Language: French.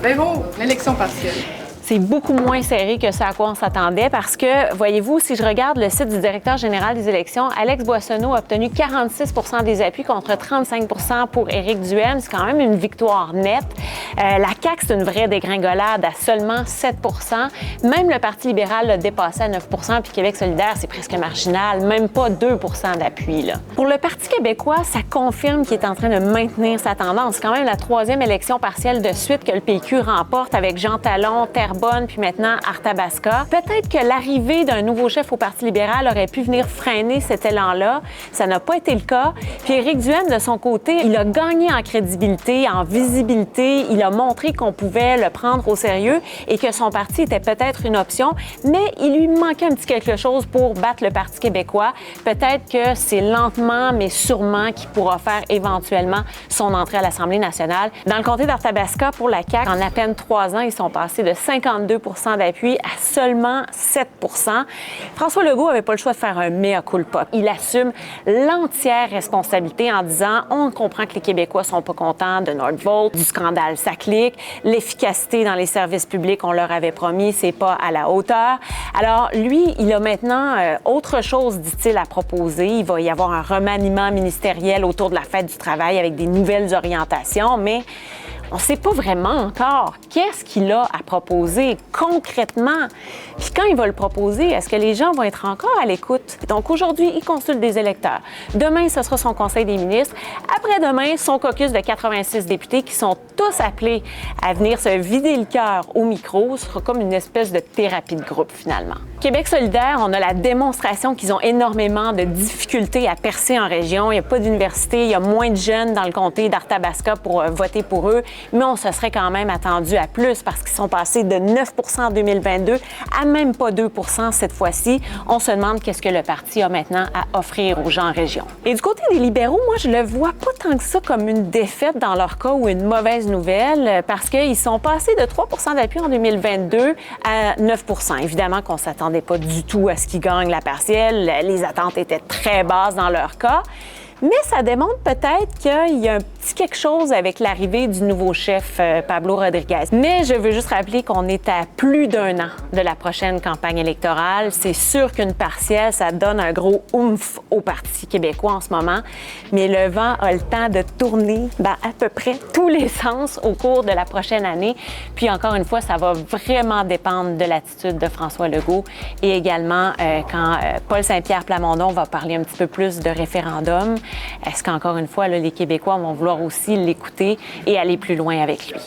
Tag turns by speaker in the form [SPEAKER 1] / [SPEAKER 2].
[SPEAKER 1] Béraud, l'élection partielle.
[SPEAKER 2] C'est beaucoup moins serré que ce à quoi on s'attendait parce que, voyez-vous, si je regarde le site du directeur général des élections, Alex Boissonneau a obtenu 46 des appuis contre 35 pour Éric Duhaime. C'est quand même une victoire nette. La CAQ, c'est une vraie dégringolade à seulement 7 Même le Parti libéral l'a dépassé à 9 puis Québec solidaire, c'est presque marginal, même pas 2 d'appui. Là. Pour le Parti québécois, ça confirme qu'il est en train de maintenir sa tendance. C'est quand même la troisième élection partielle de suite que le PQ remporte avec Jean Talon, Terrebonne, puis maintenant Arthabasca. Peut-être que l'arrivée d'un nouveau chef au Parti libéral aurait pu venir freiner cet élan-là. Ça n'a pas été le cas. Puis Éric Duhaime, de son côté, il a gagné en crédibilité, en visibilité. Il a montré qu'on pouvait le prendre au sérieux et que son parti était peut-être une option, mais il lui manquait un petit quelque chose pour battre le Parti québécois. Peut-être que c'est lentement, mais sûrement qu'il pourra faire éventuellement son entrée à l'Assemblée nationale. Dans le comté d'Arthabasca, pour la CAQ, en à peine 3 ans, ils sont passés de 52 d'appui à seulement 7 François Legault n'avait pas le choix de faire un mea culpa. Il assume l'entière responsabilité en disant on comprend que les Québécois sont pas contents de Nordvolt, du scandale SACLIC, l'efficacité dans les services publics, on leur avait promis, c'est pas à la hauteur. Alors, lui, il a maintenant autre chose, dit-il, à proposer. Il va y avoir un remaniement ministériel autour de la fête du travail avec des nouvelles orientations, mais on ne sait pas vraiment encore qu'est-ce qu'il a à proposer concrètement. Puis quand il va le proposer, est-ce que les gens vont être encore à l'écoute? Donc aujourd'hui, il consulte des électeurs. Demain, ce sera son conseil des ministres. Après-demain, son caucus de 86 députés qui sont tous appelés à venir se vider le cœur au micro. Ce sera comme une espèce de thérapie de groupe finalement. Québec solidaire, on a la démonstration qu'ils ont énormément de difficultés à percer en région. Il n'y a pas d'université, il y a moins de jeunes dans le comté d'Arthabasca pour voter pour eux. Mais on se serait quand même attendu à plus parce qu'ils sont passés de 9 en 2022 à même pas 2 cette fois-ci. On se demande qu'est-ce que le parti a maintenant à offrir aux gens en région. Et du côté des libéraux, moi, je le vois pas tant que ça comme une défaite dans leur cas ou une mauvaise nouvelle parce qu'ils sont passés de 3 d'appui en 2022 à 9 Évidemment qu'on s'attendait pas du tout à ce qu'ils gagnent la partielle. Les attentes étaient très basses dans leur cas. Mais ça démontre peut-être qu'il y a un petit quelque chose avec l'arrivée du nouveau chef, Pablo Rodriguez. Mais je veux juste rappeler qu'on est à plus d'1 an de la prochaine campagne électorale. C'est sûr qu'une partielle, ça donne un gros oomph au Parti québécois en ce moment. Mais le vent a le temps de tourner dans à peu près tous les sens au cours de la prochaine année. Puis encore une fois, ça va vraiment dépendre de l'attitude de François Legault et également quand Paul Saint-Pierre Plamondon va parler un petit peu plus de référendum. Est-ce qu'encore une fois, là, les Québécois vont vouloir aussi l'écouter et aller plus loin avec lui?